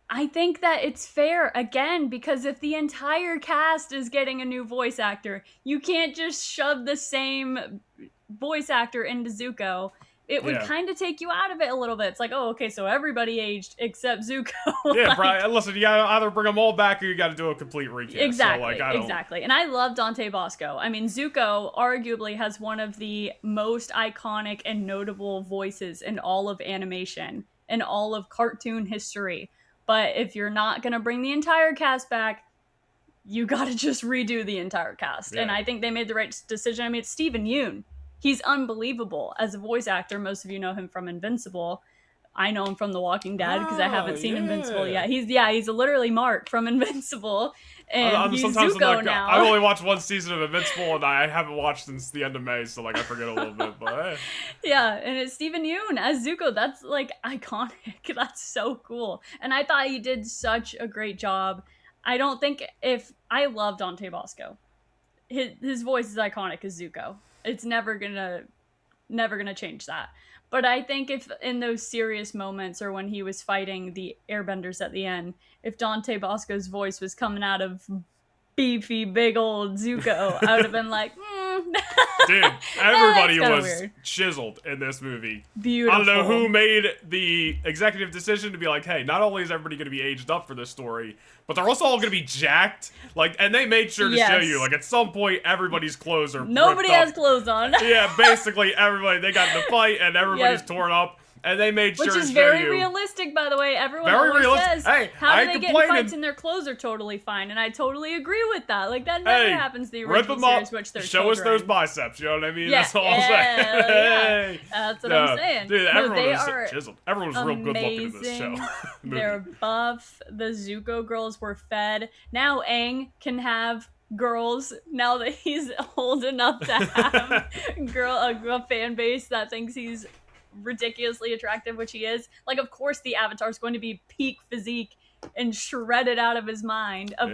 I think that it's fair, again, because if the entire cast is getting a new voice actor, you can't just shove the same voice actor into Zuko. It would kind of take you out of it a little bit. It's like, oh, okay, so everybody aged except Zuko. Yeah, like, Brian, listen, you gotta either bring them all back or you gotta do a complete recast. Exactly, so, like, exactly. And I love Dante Bosco. I mean, Zuko arguably has one of the most iconic and notable voices in all of animation, in all of cartoon history. But if you're not going to bring the entire cast back, you got to just redo the entire cast. Yeah. And I think they made the right decision. I mean, it's Steven Yeun. He's unbelievable as a voice actor. Most of you know him from Invincible. I know him from The Walking Dead because I haven't seen Invincible yet. He's literally Mark from Invincible. And he's Zuko now. I've only watched one season of Invincible, and I haven't watched since the end of May, so like I forget a little bit. But hey. Yeah, and it's Steven Yeun as Zuko. That's like iconic. That's so cool. And I thought he did such a great job. I don't think I love Dante Bosco. His voice is iconic as Zuko. It's never gonna change that. But I think if in those serious moments or when he was fighting the airbenders at the end, if Dante Bosco's voice was coming out of beefy, big old Zuko, I would have been like, Dude, everybody was chiseled in this movie. Beautiful. I don't know who made the executive decision to be like, hey, not only is everybody going to be aged up for this story, but they're also all going to be jacked. Like, and they made sure to show you, like, at some point, everybody's clothes are Nobody has clothes on. Yeah, basically, everybody, they got in the fight, and everybody's torn up. And they made sure to show you. Which is very realistic, by the way. Everyone always says, hey, how do they get in fights and their clothes are totally fine? And I totally agree with that. Like, that never happens in the original series, which they're show us those biceps, you know what I mean? Yeah. That's all I'm saying. Hey. That's what I'm saying. Dude, everyone was chiseled. Everyone was real good looking in this show. They're buff. The Zuko girls were fed. Now Aang can have girls, now that he's old enough to have a fan base that thinks he's ridiculously attractive, which he is. Like, of course the Avatar's going to be peak physique and shredded out of his mind. Of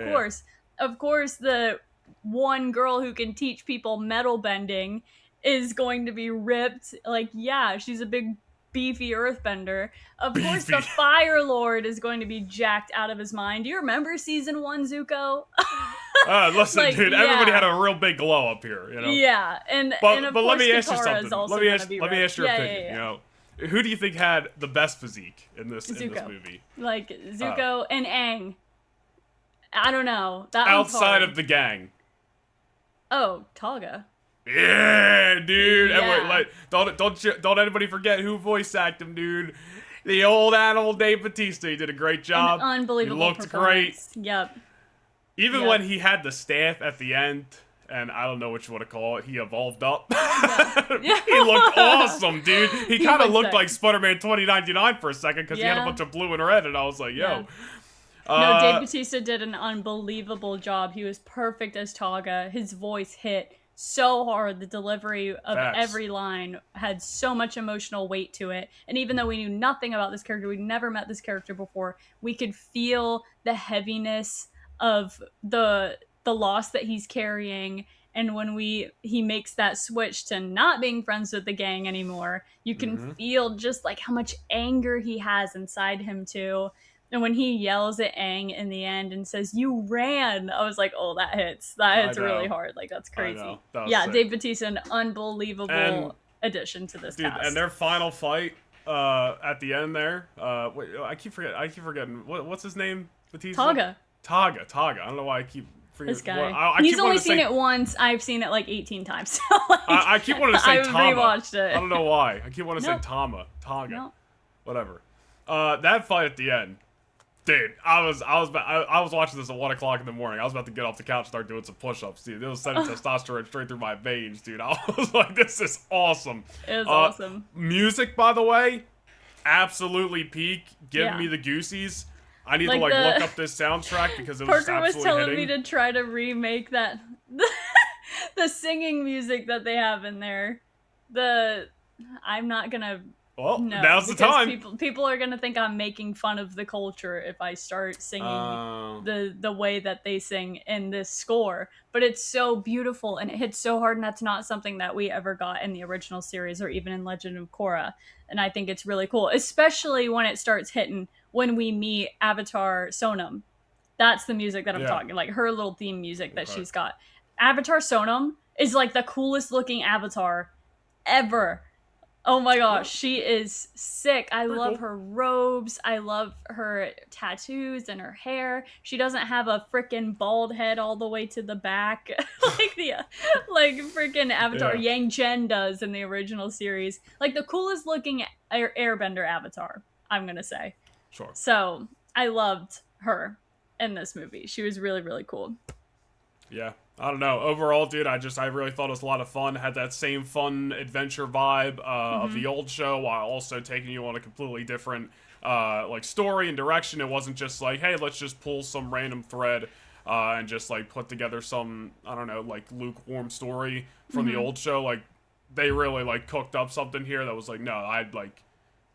course the one girl who can teach people metal bending is going to be ripped. Like, yeah, she's a big beefy earthbender. Of course the Fire Lord is going to be jacked out of his mind. Do you remember season 1 Zuko? Listen, like, dude, everybody had a real big glow up here, you know. Yeah, and but of let me ask you Katara something. Let me ask your opinion. You know, who do you think had the best physique in this movie? Like Zuko and Aang. I don't know. That outside of the gang. Oh, Togga. Yeah, dude. Yeah. Like, don't anybody forget who voice acted him, dude. The old animal Dave Bautista. He did a great job. An unbelievable. He looked great. Yep. Even when he had the staff at the end, and I don't know what you want to call it, he evolved up. Yeah. He looked awesome, dude. He kind of looked like Spider-Man 2099 for a second because he had a bunch of blue and red, and I was like, yo. No, Dave Bautista did an unbelievable job. He was perfect as Togga. His voice hit so hard. The delivery of every line had so much emotional weight to it. And even though we knew nothing about this character, we'd never met this character before, we could feel the heaviness of the loss that he's carrying. And when he makes that switch to not being friends with the gang anymore, you can feel just like how much anger he has inside him too. And when he yells at Aang in the end and says, "You ran," I was like, "Oh, that hits really hard. Like, that's crazy." Sick. Dave Bautista, an unbelievable addition to this cast. And their final fight at the end there. Wait, I keep forgetting. What's his name? Bautista. Togga. I don't know why I keep forgetting. This guy. He's only seen it once. I've seen it like 18 times. So like, I keep wanting to say Tama. I've rewatched it. I don't know why. I keep wanting to say Togga. Whatever. That fight at the end. Dude, I was watching this at 1 o'clock in the morning. I was about to get off the couch and start doing some push-ups, dude. It was sending testosterone straight through my veins, dude. I was like, this is awesome. It was awesome. Music, by the way, absolutely peak. Give me Yeah. the goosies. I need Like to the- look up this soundtrack because it was Parker was absolutely telling hitting. me to try to remake that the singing music that they have in there. I'm not gonna. Well, No, now's the because time. people are gonna think I'm making fun of the culture if I start singing the way that they sing in this score. But it's so beautiful and it hits so hard, and that's not something that we ever got in the original series or even in Legend of Korra. And I think it's really cool, especially when it starts hitting when we meet Avatar Sonam. That's the music that I'm talking, like her little theme music that she's got. Avatar Sonam is like the coolest looking avatar ever. Oh my gosh, she is sick. I love her robes. I love her tattoos and her hair. She doesn't have a freaking bald head all the way to the back like freaking Avatar Yang Chen does in the original series. Like the coolest looking airbender avatar, I'm going to say. Sure. So, I loved her in this movie. She was really, really cool. Yeah. I don't know. Overall, dude, I really thought it was a lot of fun. Had that same fun adventure vibe of the old show, while also taking you on a completely different like story and direction. It wasn't just like, hey, let's just pull some random thread and just like put together some, I don't know, like lukewarm story from the old show. Like they really like cooked up something here that was like, no, I'd like,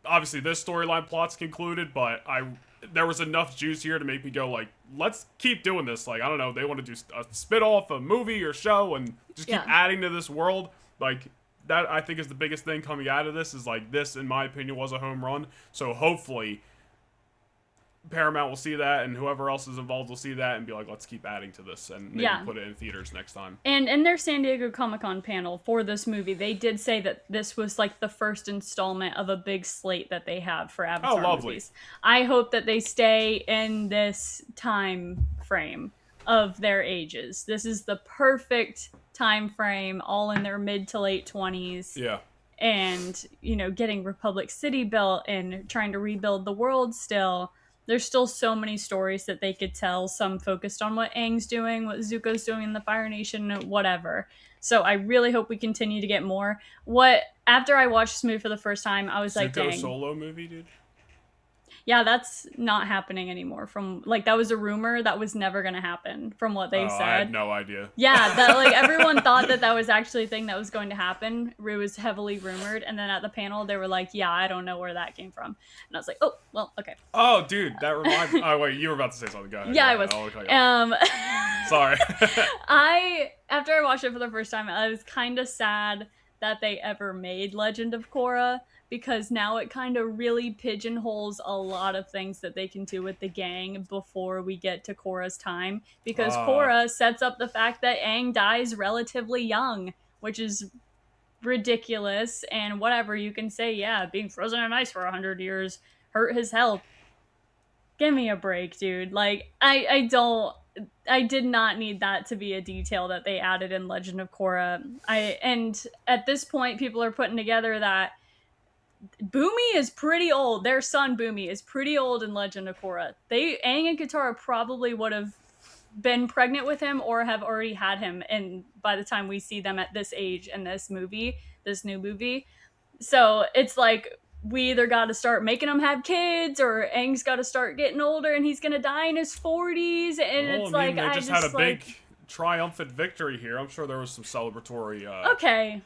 obviously this storyline plot's concluded, but there was enough juice here to make me go like, let's keep doing this. Like, I don't know, they want to do a spit-off, a movie or show, and just keep adding to this world. Like, that I think is the biggest thing coming out of this, is like, this, in my opinion, was a home run. So hopefully Paramount will see that, and whoever else is involved will see that and be like, let's keep adding to this and maybe put it in theaters next time. And in their San Diego Comic-Con panel for this movie, they did say that this was like the first installment of a big slate that they have for Avatar movies. I hope that they stay in this time frame of their ages. This is the perfect time frame, all in their mid to late 20s. Yeah. And, you know, getting Republic City built and trying to rebuild the world still. There's still so many stories that they could tell, some focused on what Aang's doing, what Zuko's doing in the Fire Nation, whatever. So I really hope we continue to get more. After I watched this movie for the first time, I was like, dang. Zuko solo movie, dude? Yeah, that's not happening anymore. That was a rumor that was never going to happen from what they said. I had no idea. Yeah, that like everyone thought that was actually a thing that was going to happen. It was heavily rumored, and then at the panel they were like, "Yeah, I don't know where that came from," and I was like, "Oh, well, okay." Oh, dude, that reminds me. Oh, wait, you were about to say something. Go ahead. Yeah, I was. Sorry. After I watched it for the first time, I was kind of sad that they ever made Legend of Korra, because now it kind of really pigeonholes a lot of things that they can do with the gang before we get to Korra's time, because Korra sets up the fact that Aang dies relatively young, which is ridiculous. And whatever, you can say, yeah, being frozen in ice for 100 years hurt his health. Give me a break, dude. Like, I did not need that to be a detail that they added in Legend of Korra. And at this point, people are putting together that Boomy is pretty old. Their son Boomy is pretty old in Legend of Korra. Aang and Katara probably would have been pregnant with him or have already had him, and by the time we see them at this age in this new movie. So it's like, we either got to start making them have kids, or Aang's got to start getting older and he's gonna die in his 40s, and it's like, they just had a big triumphant victory here. I'm sure there was some celebratory Okay.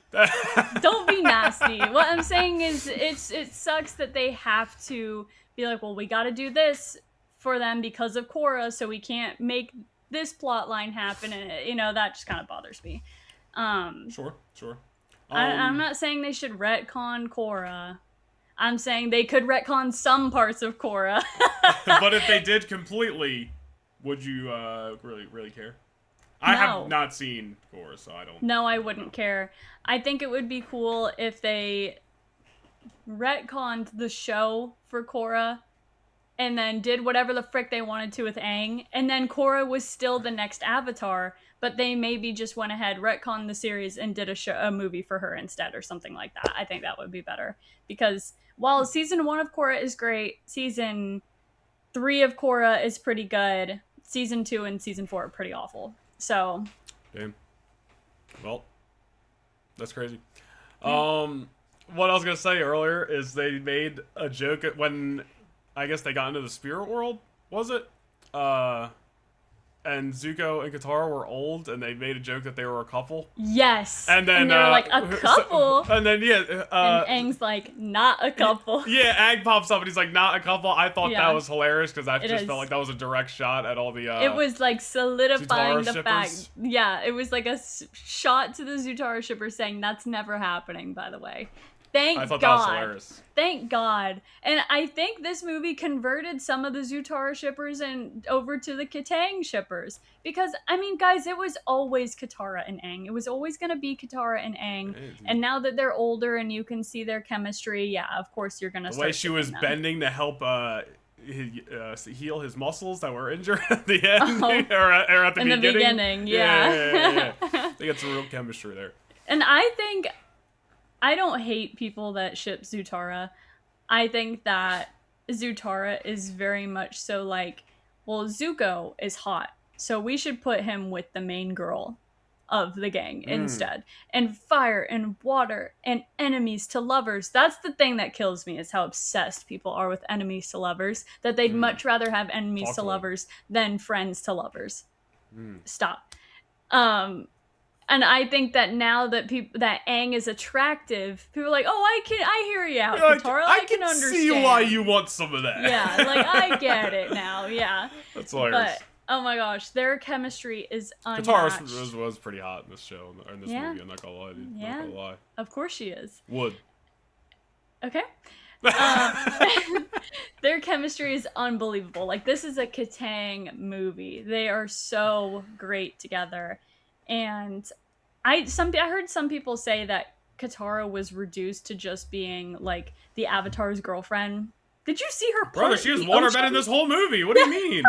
Don't be nasty. What I'm saying is, it sucks that they have to be like, well, we got to do this for them because of Korra, so we can't make this plot line happen, and you know, that just kind of bothers me. Sure. I'm not saying they should retcon Korra. I'm saying they could retcon some parts of Korra. But if they did completely, would you really care? I have not seen Korra, so I don't. No, I wouldn't care. I think it would be cool if they retconned the show for Korra and then did whatever the frick they wanted to with Aang, and then Korra was still the next Avatar, but they maybe just went ahead, retconned the series, and did a movie for her instead, or something like that. I think that would be better, because while season 1 of Korra is great, season 3 of Korra is pretty good. Season 2 and Season 4 are pretty awful. So. Damn. Well, that's crazy. Yeah. What I was gonna say earlier is they made a joke when I guess they got into the spirit world. Was it? And Zuko and Katara were old, and they made a joke that they were a couple. Yes. And then they were like, a couple? And then and Aang's like, not a couple. Yeah, Aang pops up and he's like, not a couple. I thought that was hilarious because I just is. felt like that was a direct shot at all the it was like solidifying the shippers. fact. Yeah, it was like a shot to the Zutara shippers saying that's never happening, by the way. Thank I thought God. that was hilarious. Thank God. And I think this movie converted some of the Zutara shippers and over to the Katang shippers. Because, I mean, guys, it was always Katara and Aang. It was always going to be Katara and Aang. And now that they're older and you can see their chemistry, yeah, of course you're going to start. The way she was bending to help heal his muscles that were injured at the end. or at the beginning. In the beginning, yeah. I think it's some real chemistry there. And I don't hate people that ship Zutara. I think that Zutara is very much so like, well, Zuko is hot, so we should put him with the main girl of the gang instead. And fire and water and enemies to lovers. That's the thing that kills me, is how obsessed people are with enemies to lovers, that they'd much rather have enemies to lovers than friends to lovers. Stop. And I think that now that that Aang is attractive, people are like, "Oh, I hear you out, Katara. I can understand. See why you want some of that." Yeah, like I get it now. Yeah, that's hilarious. But oh my gosh, their chemistry is unmatched. Katara was pretty hot in this show, or in this movie. I'm not gonna lie, dude. Yeah, not gonna lie. Of course she is. Would. Okay. Their chemistry is unbelievable. Like, this is a Katang movie. They are so great together. And I heard some people say that Katara was reduced to just being like the Avatar's girlfriend. Did you see her? Brother, she was waterbending this whole movie. What do you mean?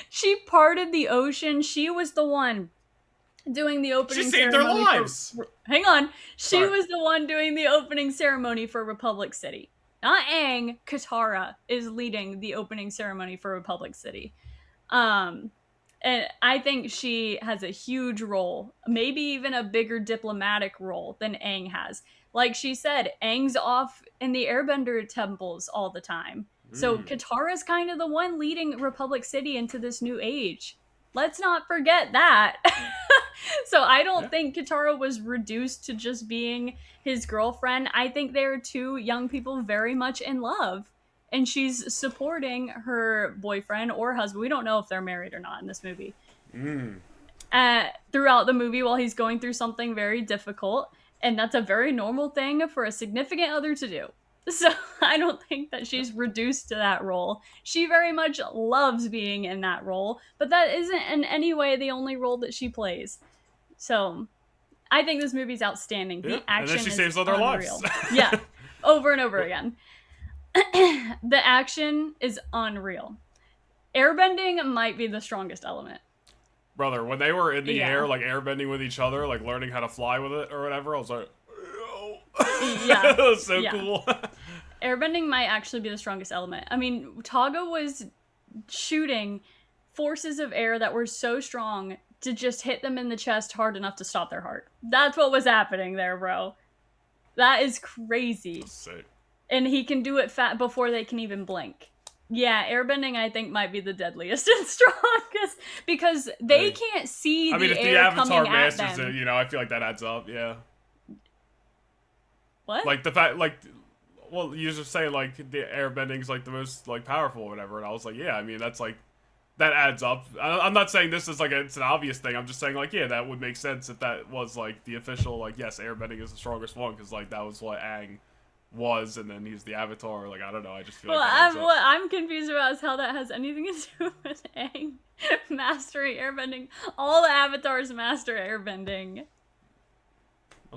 She parted the ocean. She was the one doing the opening ceremony. She saved their lives. Hang on. She was the one doing the opening ceremony for Republic City. Not Aang. Katara is leading the opening ceremony for Republic City. And I think she has a huge role, maybe even a bigger diplomatic role than Aang has. Like she said, Aang's off in the Airbender temples all the time. So Katara's kind of the one leading Republic City into this new age. Let's not forget that. So I don't think Katara was reduced to just being his girlfriend. I think they are two young people very much in love. And she's supporting her boyfriend or husband. We don't know if they're married or not in this movie. Throughout the movie while he's going through something very difficult. And that's a very normal thing for a significant other to do. So I don't think that she's reduced to that role. She very much loves being in that role. But that isn't in any way the only role that she plays. So I think this movie's outstanding. The action and then she is saves other unreal. lives. Yeah, over and over again. The action is unreal. Airbending might be the strongest element. Brother, when they were in the air, like airbending with each other, like learning how to fly with it or whatever, I was like, yeah, it was so cool. Airbending might actually be the strongest element. I mean, Taga was shooting forces of air that were so strong to just hit them in the chest hard enough to stop their heart. That's what was happening there, bro. That is crazy. That's sick. And he can do it before they can even blink. Yeah, airbending I think might be the deadliest and strongest because they can't see the air coming at them. I mean, if the Avatar masters it, you know, I feel like that adds up. Yeah. What? Like the fact, like, well, you just say like the airbending's like the most like powerful or whatever, and I was like, yeah, I mean that's like that adds up. I'm not saying this is like it's an obvious thing. I'm just saying like yeah, that would make sense if that was like the official like yes, airbending is the strongest one because like that was what Aang was, and then he's the Avatar. Like I don't know, I just feel like what I'm confused about is how that has anything to do with Aang mastering airbending. All the Avatars master airbending. I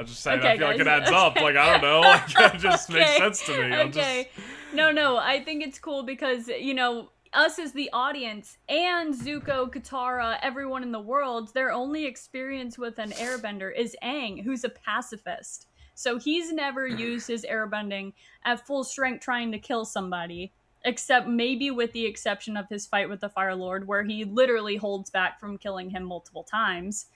just saying, okay, I feel guys. like it adds up. Like, I don't know. Like, it just makes sense to me. Okay. No, I think it's cool because, you know, us as the audience and Zuko, Katara, everyone in the world, their only experience with an airbender is Aang, who's a pacifist. So he's never used his airbending at full strength trying to kill somebody. except maybe with the exception of his fight with the Fire Lord, where he literally holds back from killing him multiple times.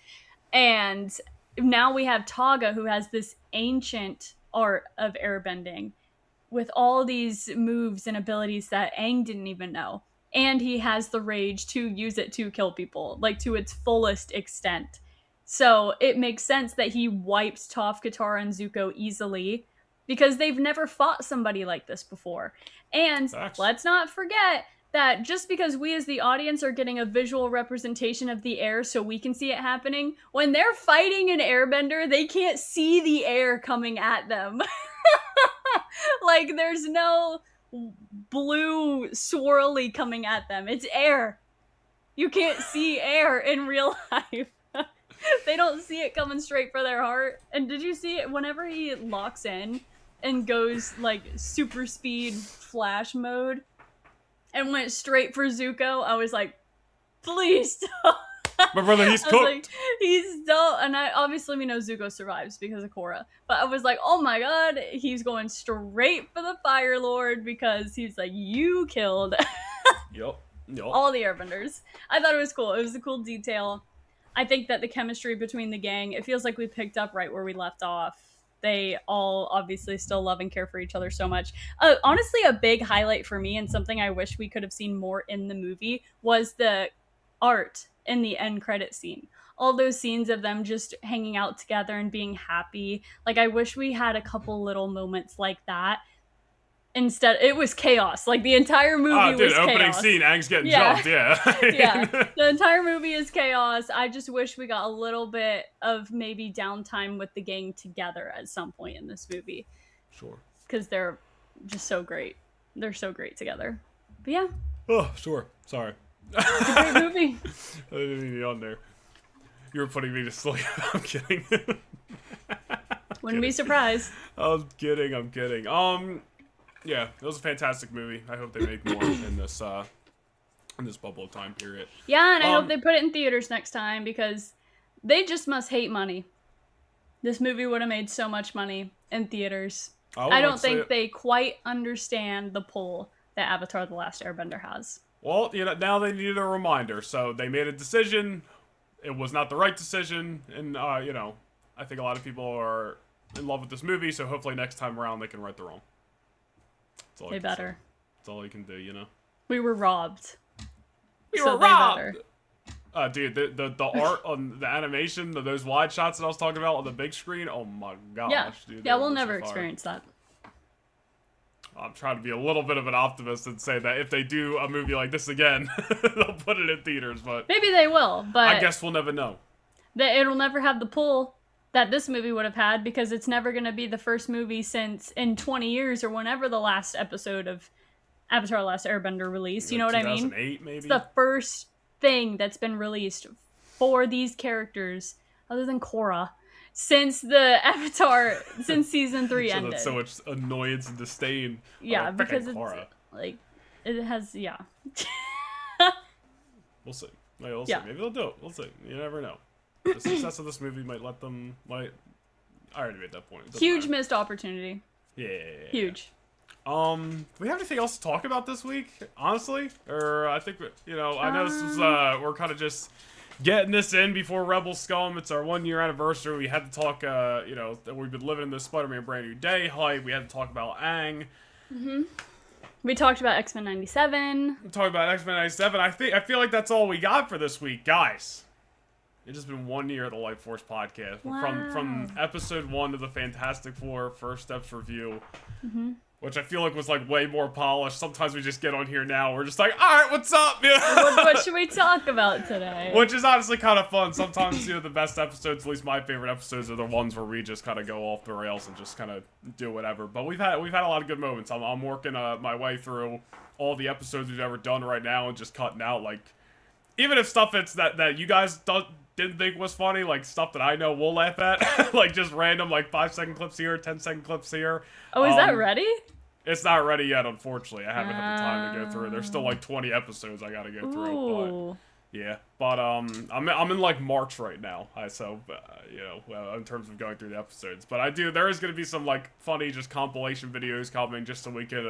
And now we have Taga, who has this ancient art of airbending with all these moves and abilities that Aang didn't even know. And he has the rage to use it to kill people, like to its fullest extent. So it makes sense that he wipes Toph, Katara, and Zuko easily because they've never fought somebody like this before. And let's not forget that just because we as the audience are getting a visual representation of the air so we can see it happening, when they're fighting an airbender, they can't see the air coming at them. Like, there's no blue swirly coming at them. It's air. You can't see air in real life. They don't see it coming straight for their heart. And did you see it whenever he locks in and goes like super speed flash mode and went straight for Zuko? I was like, please stop. My brother, he's cooked. Like, he's so, and obviously we know Zuko survives because of Korra. But I was like, oh my god, he's going straight for the Fire Lord because he's like, you killed Yep. all the airbenders. I thought it was cool. It was a cool detail. I think that the chemistry between the gang, it feels like we picked up right where we left off. They all obviously still love and care for each other so much. Honestly, a big highlight for me and something I wish we could have seen more in the movie was the art in the end credit scene. All those scenes of them just hanging out together and being happy. Like, I wish we had a couple little moments like that. Instead, it was chaos. Like, the entire movie was chaos. Opening scene, Aang's getting jumped, yeah. Yeah, the entire movie is chaos. I just wish we got a little bit of maybe downtime with the gang together at some point in this movie. Sure. Because they're just so great. They're so great together. But yeah. Oh, sure. Sorry. It's a great movie. I didn't mean to be on there. You were putting me to sleep. I'm kidding. Wouldn't be surprised. I'm kidding. Yeah, it was a fantastic movie. I hope they make more in this bubble time period. Yeah, and I hope they put it in theaters next time because they just must hate money. This movie would have made so much money in theaters. I don't think they quite understand the pull that Avatar: The Last Airbender has. Well, now they needed a reminder, so they made a decision. It was not the right decision, and I think a lot of people are in love with this movie, so hopefully next time around they can right the wrong. They better. That's all you can do, We were robbed. We were robbed! Dude, the art on the animation, those wide shots that I was talking about on the big screen, oh my gosh, dude. Yeah, we'll never experience that. I'm trying to be a little bit of an optimist and say that if they do a movie like this again, they'll put it in theaters, but... Maybe they will, but... I guess we'll never know. It'll never have the pull that this movie would have had because it's never going to be the first movie since in 20 years or whenever the last episode of Avatar: Last Airbender released. You know what I mean? 2008, maybe? It's the first thing that's been released for these characters, other than Korra, since the Avatar, since season 3 ended. That's so much annoyance and disdain. Yeah, because it's Korra. like, it has, yeah. We'll see. We'll see. Maybe they'll do it. We'll see. You never know. The success of this movie might let them. I already made that point. Huge missed opportunity. Yeah. Huge. Do we have anything else to talk about this week? Honestly, or I think I know this was we're kind of just getting this in before Rebel Scum. It's our 1 year anniversary. We had to talk. That we've been living in this Spider-Man Brand New Day hype. We had to talk about Aang. Mm-hmm. We talked about X-Men 97. We talked about X-Men 97. I feel like that's all we got for this week, guys. It's just been 1 year of the Lightforce podcast. Wow. From episode 1 to the Fantastic Four First Steps review, which I feel like was like way more polished. Sometimes we just get on here now. We're just like, all right, what's up? What should we talk about today? Which is honestly kind of fun. Sometimes the best episodes, at least my favorite episodes, are the ones where we just kind of go off the rails and just kind of do whatever. But we've had a lot of good moments. I'm working my way through all the episodes we've ever done right now and just cutting out like, even if stuff that you guys didn't think was funny, like stuff that I know we'll laugh at, like just random like 5-second clips here, 10-second clips here. Oh, is that ready? It's not ready yet, unfortunately. I haven't had the time to go through. There's still like 20 episodes I gotta go through. Ooh. But yeah, but I'm in like March right now. In terms of going through the episodes. But there is gonna be some like funny just compilation videos coming just so we could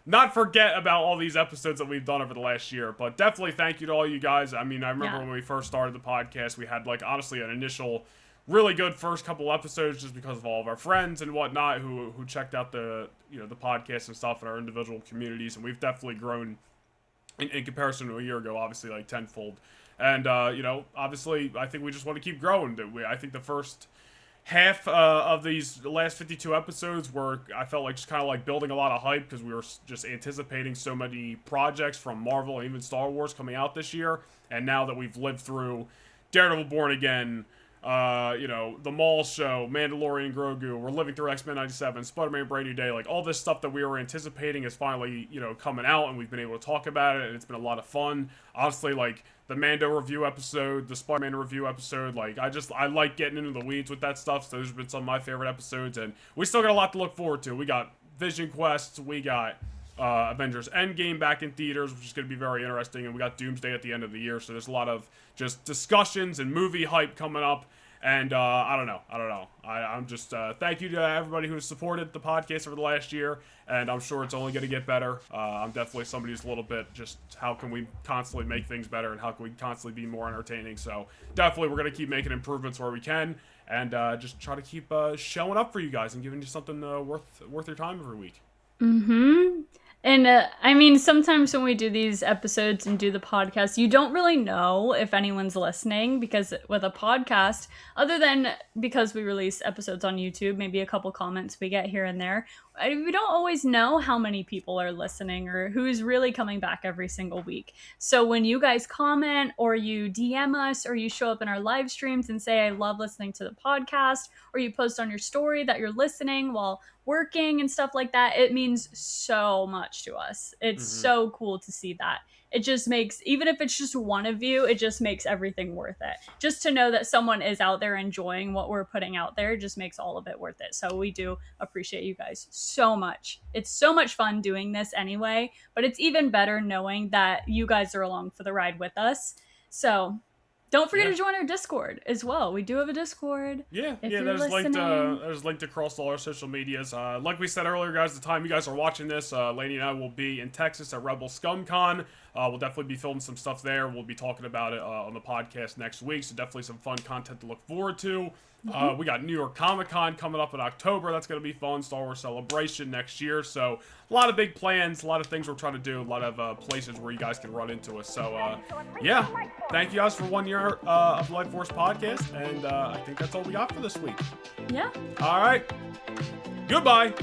not forget about all these episodes that we've done over the last year. But definitely thank you to all you guys. I mean, I remember when we first started the podcast, we had like honestly an initial really good first couple episodes just because of all of our friends and whatnot who checked out the the podcast and stuff in our individual communities, and we've definitely grown in comparison to a year ago, obviously like tenfold. And obviously I think we just want to keep growing. I think the first half of these last 52 episodes were, I felt like, just kind of like building a lot of hype because we were just anticipating so many projects from Marvel and even Star Wars coming out this year. And now that we've lived through Daredevil Born Again, the Mall Show, Mandalorian Grogu, we're living through X-Men 97, Spider-Man Brand New Day, like all this stuff that we were anticipating is finally, coming out, and we've been able to talk about it, and it's been a lot of fun. Honestly, like the Mando review episode, the Spider-Man review episode, like I like getting into the weeds with that stuff, so those have been some of my favorite episodes, and we still got a lot to look forward to. We got Vision Quests, we got Avengers Endgame back in theaters, which is going to be very interesting, and we got Doomsday at the end of the year, so there's a lot of just discussions and movie hype coming up, and I don't know. I'm just thank you to everybody who has supported the podcast over the last year, and I'm sure it's only going to get better. I'm definitely somebody who's a little bit just how can we constantly make things better and how can we constantly be more entertaining, so definitely we're going to keep making improvements where we can, and just try to keep showing up for you guys and giving you something worth your time every week. And I mean, sometimes when we do these episodes and do the podcast, you don't really know if anyone's listening, because with a podcast, other than because we release episodes on YouTube, maybe a couple comments we get here and there, we don't always know how many people are listening or who's really coming back every single week. So when you guys comment or you DM us or you show up in our live streams and say, I love listening to the podcast, or you post on your story that you're listening while working and stuff like that, it means so much to us. It's so cool to see that. It just makes, even if it's just one of you, it just makes everything worth it. Just to know that someone is out there enjoying what we're putting out there just makes all of it worth it. So we do appreciate you guys so much. It's so much fun doing this anyway, but it's even better knowing that you guys are along for the ride with us. So don't forget to join our Discord as well. We do have a Discord. There's linked across all our social medias. Like we said earlier, guys, the time you guys are watching this, Laney and I will be in Texas at Rebel ScumCon. We'll definitely be filming some stuff there. We'll be talking about it on the podcast next week, so definitely some fun content to look forward to. We got New York Comic Con coming up in October. That's going to be fun. Star Wars Celebration next year. So a lot of big plans, a lot of things we're trying to do, a lot of places where you guys can run into us. So, thank you guys for 1 year of Lightforce podcast. And I think that's all we got for this week. Yeah. All right. Goodbye.